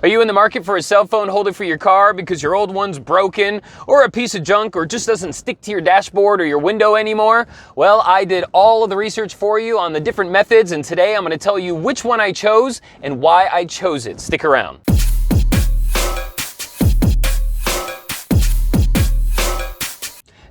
Are you in the market for a cell phone holder for your car because your old one's broken or a piece of junk or just doesn't stick to your dashboard or your window anymore? Well, I did all of the research for you on the different methods, and today I'm going to tell you which one I chose and why I chose it. Stick around.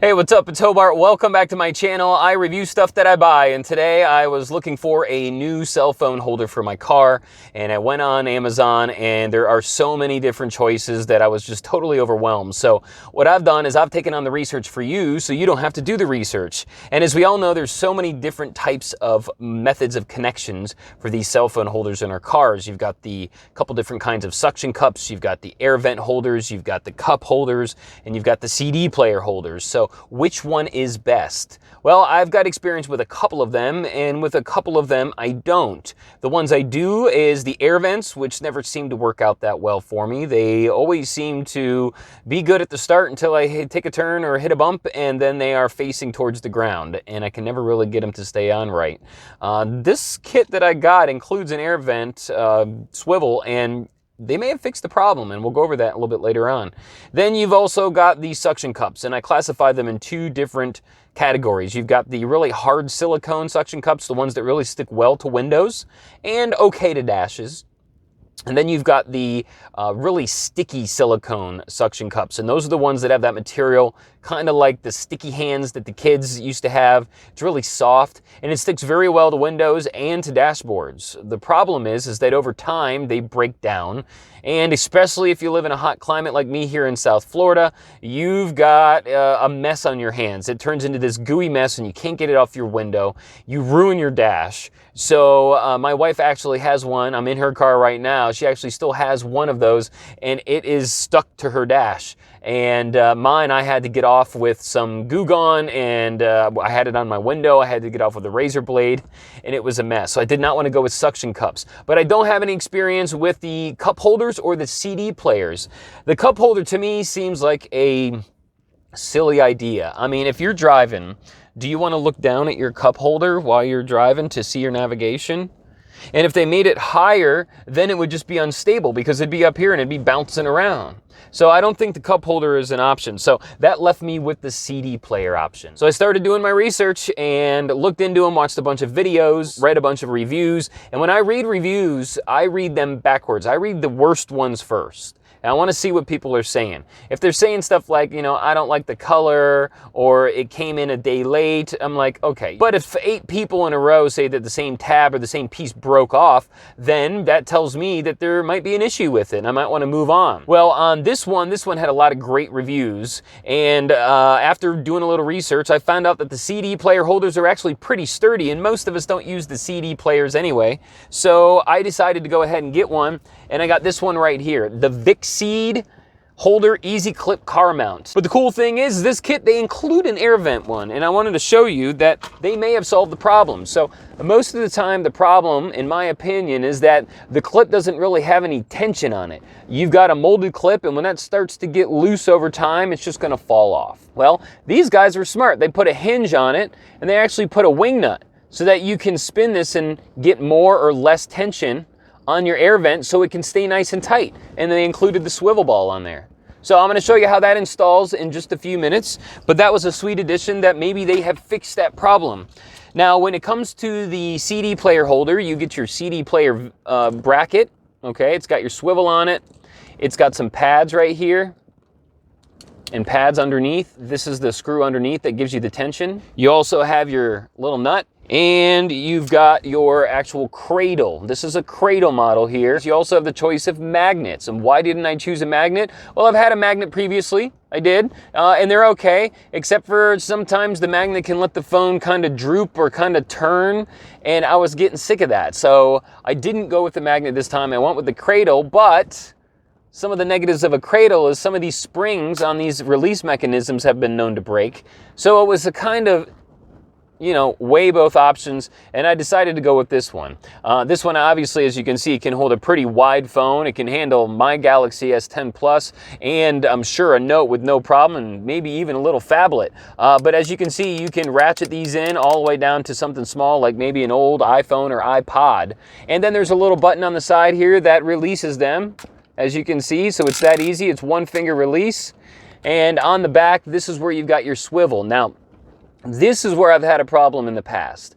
Hey, what's up? It's Hobart. Welcome back to my channel. I review stuff that I buy, and today I was looking for a new cell phone holder for my car, and I went on Amazon, and there are so many different choices that I was just totally overwhelmed. So what I've done is I've taken on the research for you so you don't have to do the research. And as we all know, there's so many different types of methods of connections for these cell phone holders in our cars. You've got the couple different kinds of suction cups, you've got the air vent holders, you've got the cup holders, and you've got the CD player holders. So which one is best? Well, I've got experience with a couple of them, and with a couple of them, I don't. The ones I do is the air vents, which never seem to work out that well for me. They always seem to be good at the start until I take a turn or hit a bump, and then they are facing towards the ground, and I can never really get them to stay on right. This kit that I got includes an air vent swivel, and they may have fixed the problem, and we'll go over that a little bit later on. Then you've also got the suction cups, and I classify them in two different categories. You've got the really hard silicone suction cups, the ones that really stick well to windows and okay to dashes. And then you've got the really sticky silicone suction cups, and those are the ones that have that material, kind of like the sticky hands that the kids used to have. It's really soft, and it sticks very well to windows and to dashboards. The problem is that over time they break down, and especially if you live in a hot climate like me here in South Florida, you've got a mess on your hands. It turns into this gooey mess, and you can't get it off your window. You ruin your dash. So my wife actually has one. I'm in her car right now. She actually still has one of those, and it is stuck to her dash. And mine, I had to get off with some Goo Gone, and I had it on my window. I had to get off with a razor blade, and it was a mess. So I did not want to go with suction cups. But I don't have any experience with the cup holders or the CD players. The cup holder to me seems like a silly idea. I mean, if you're driving, do you want to look down at your cup holder while you're driving to see your navigation? And if they made it higher, then it would just be unstable because it'd be up here and it'd be bouncing around. So I don't think the cup holder is an option. So that left me with the CD player option. So I started doing my research and looked into them, watched a bunch of videos, read a bunch of reviews. And when I read reviews, I read them backwards. I read the worst ones first. And I want to see what people are saying. If they're saying stuff like, you know, I don't like the color, or it came in a day late, I'm like, okay. But if 8 people in a row say that the same tab or the same piece broke off, then that tells me that there might be an issue with it, and I might want to move on. Well, on this one had a lot of great reviews, and after doing a little research, I found out that the CD player holders are actually pretty sturdy, and most of us don't use the CD players anyway. So I decided to go ahead and get one, and I got this one right here, the Vicseed holder easy clip car mount. But the cool thing is this kit, they include an air vent one, and I wanted to show you that they may have solved the problem. So most of the time the problem, in my opinion, is that the clip doesn't really have any tension on it. You've got a molded clip, and when that starts to get loose over time, it's just gonna fall off. Well, these guys are smart. They put a hinge on it, and they actually put a wing nut so that you can spin this and get more or less tension on your air vent so it can stay nice and tight. And they included the swivel ball on there. So I'm going to show you how that installs in just a few minutes, but that was a sweet addition that maybe they have fixed that problem. Now, when it comes to the CD player holder, you get your CD player bracket, okay? It's got your swivel on it. It's got some pads right here and pads underneath. This is the screw underneath that gives you the tension. You also have your little nut, and you've got your actual cradle. This is a cradle model here. You also have the choice of magnets. And why didn't I choose a magnet? Well, I've had a magnet previously. I did. And they're okay, except for sometimes the magnet can let the phone kind of droop or kind of turn, and I was getting sick of that. So I didn't go with the magnet this time. I went with the cradle, but some of the negatives of a cradle is some of these springs on these release mechanisms have been known to break. So it was a kind of, you know, weigh both options, and I decided to go with this one. This one, obviously, as you can see, can hold a pretty wide phone. It can handle my Galaxy S10 Plus, and I'm sure a Note with no problem, and maybe even a little phablet. But as you can see, you can ratchet these in all the way down to something small, like maybe an old iPhone or iPod. And then there's a little button on the side here that releases them as you can see. So it's that easy. It's one finger release. And on the back, this is where you've got your swivel. Now, this is where I've had a problem in the past.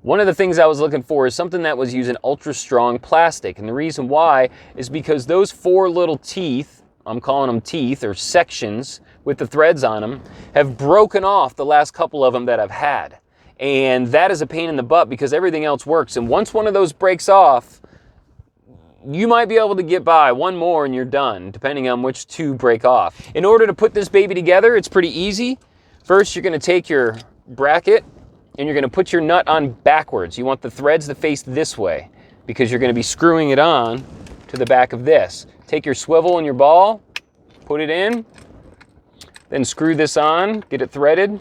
One of the things I was looking for is something that was using ultra strong plastic. And the reason why is because those 4 little teeth, I'm calling them teeth or sections with the threads on them, have broken off the last couple of them that I've had. And that is a pain in the butt because everything else works. And once one of those breaks off, you might be able to get by one more and you're done, depending on which 2 break off. In order to put this baby together, it's pretty easy. First, you're gonna take your bracket and you're gonna put your nut on backwards. You want the threads to face this way because you're gonna be screwing it on to the back of this. Take your swivel and your ball, put it in, then screw this on, get it threaded,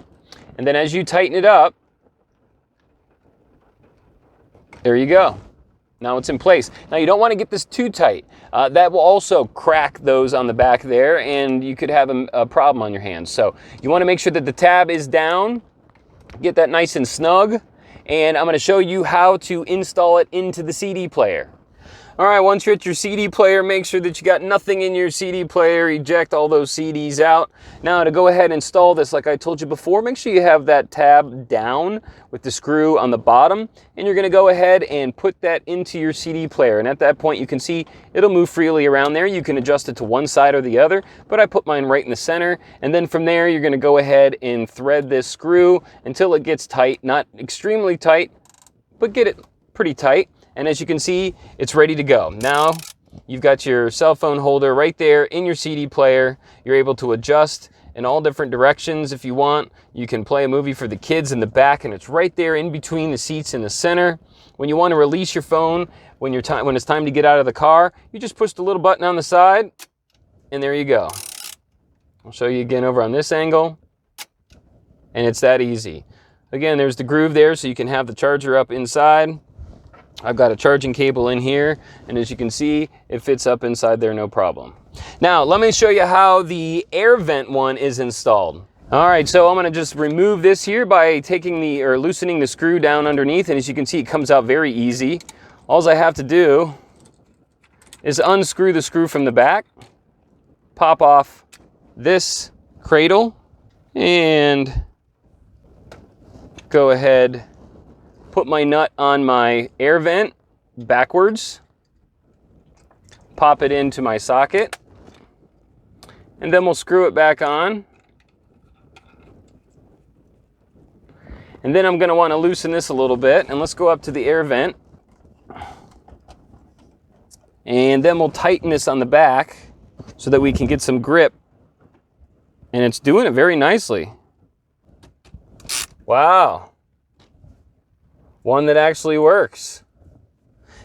and then as you tighten it up, there you go. Now it's in place. Now you don't want to get this too tight. That will also crack those on the back there and you could have a problem on your hands. So you want to make sure that the tab is down, get that nice and snug, and I'm going to show you how to install it into the CD player. All right, once you're at your CD player, make sure that you got nothing in your CD player, eject all those CDs out. Now to go ahead and install this, like I told you before, make sure you have that tab down with the screw on the bottom, and you're gonna go ahead and put that into your CD player. And at that point, you can see it'll move freely around there. You can adjust it to one side or the other, but I put mine right in the center. And then from there, you're gonna go ahead and thread this screw until it gets tight, not extremely tight, but get it pretty tight. And as you can see, it's ready to go. Now, you've got your cell phone holder right there in your CD player. You're able to adjust in all different directions if you want. You can play a movie for the kids in the back, and it's right there in between the seats in the center. When you want to release your phone, when it's time to get out of the car, you just push the little button on the side, and there you go. I'll show you again over on this angle, and it's that easy. Again, there's the groove there, so you can have the charger up inside. I've got a charging cable in here, and as you can see, it fits up inside there no problem. Now, let me show you how the air vent one is installed. All right, so I'm gonna just remove this here by loosening the screw down underneath, and as you can see, it comes out very easy. All I have to do is unscrew the screw from the back, pop off this cradle, and go ahead, put my nut on my air vent backwards, pop it into my socket, and then we'll screw it back on. And then I'm going to want to loosen this a little bit, and let's go up to the air vent. And then we'll tighten this on the back so that we can get some grip. And it's doing it very nicely. Wow. One that actually works.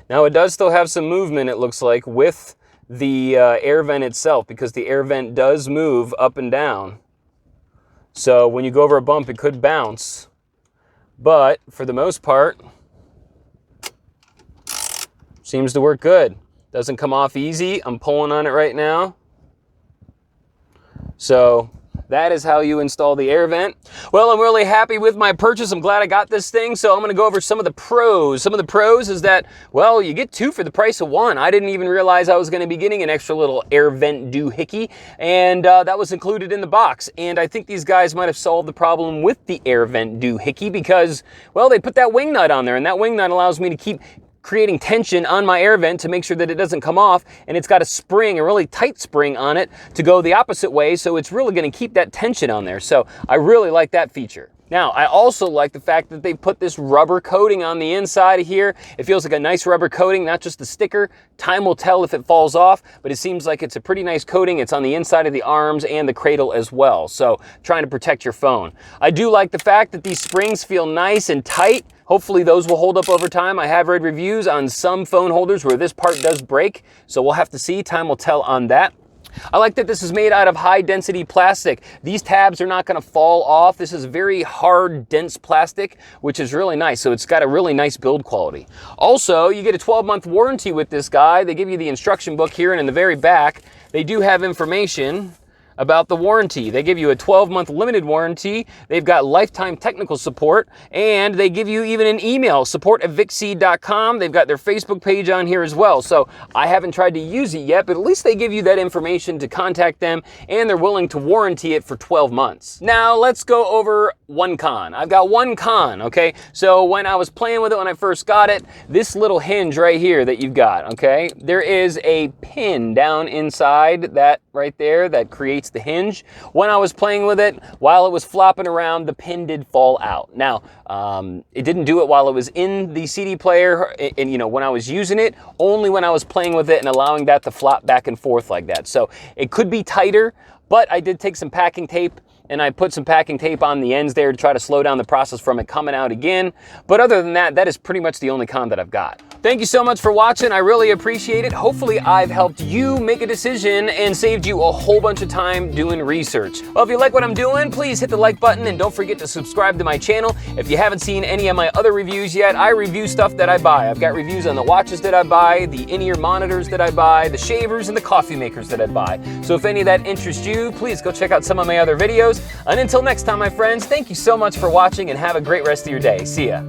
Now it does still have some movement, it looks like, with the air vent itself, because the air vent does move up and down. So when you go over a bump, it could bounce. But for the most part, seems to work good. Doesn't come off easy. I'm pulling on it right now. So that is how you install the air vent. Well, I'm really happy with my purchase. I'm glad I got this thing. So I'm going to go over some of the pros. Some of the pros is that, well, you get 2 for the price of 1. I didn't even realize I was going to be getting an extra little air vent doohickey, and that was included in the box. And I think these guys might have solved the problem with the air vent doohickey because, well, they put that wing nut on there, and that wing nut allows me to keep creating tension on my air vent to make sure that it doesn't come off, and it's got a spring, a really tight spring on it to go the opposite way, so it's really going to keep that tension on there. So I really like that feature. Now, I also like the fact that they put this rubber coating on the inside of here. It feels like a nice rubber coating, not just the sticker. Time will tell if it falls off, but it seems like it's a pretty nice coating. It's on the inside of the arms and the cradle as well, so trying to protect your phone. I do like the fact that these springs feel nice and tight. Hopefully those will hold up over time. I have read reviews on some phone holders where this part does break, so we'll have to see. Time will tell on that. I like that this is made out of high density plastic. These tabs are not going to fall off. This is very hard, dense plastic, which is really nice. So it's got a really nice build quality. Also, you get a 12-month warranty with this guy. They give you the instruction book here, and in the very back, they do have information about the warranty. They give you a 12-month limited warranty. They've got lifetime technical support, and they give you even an email, support@vicseed.com. They've got their Facebook page on here as well. So I haven't tried to use it yet, but at least they give you that information to contact them, and they're willing to warranty it for 12 months. Now let's go over one con. I've got one con, okay? So when I was playing with it when I first got it, this little hinge right here that you've got, okay? There is a pin down inside that right there that creates the hinge. When I was playing with it, while it was flopping around, the pin did fall out. Now, it didn't do it while it was in the CD player, and you know, when I was using it, only when I was playing with it and allowing that to flop back and forth like that. So it could be tighter, but I did take some packing tape and I put some packing tape on the ends there to try to slow down the process from it coming out again. But other than that, that is pretty much the only con that I've got. Thank you so much for watching. I really appreciate it. Hopefully I've helped you make a decision and saved you a whole bunch of time doing research. Well, if you like what I'm doing, please hit the like button and don't forget to subscribe to my channel. If you haven't seen any of my other reviews yet, I review stuff that I buy. I've got reviews on the watches that I buy, the in-ear monitors that I buy, the shavers and the coffee makers that I buy. So if any of that interests you, please go check out some of my other videos. And until next time, my friends, thank you so much for watching and have a great rest of your day. See ya.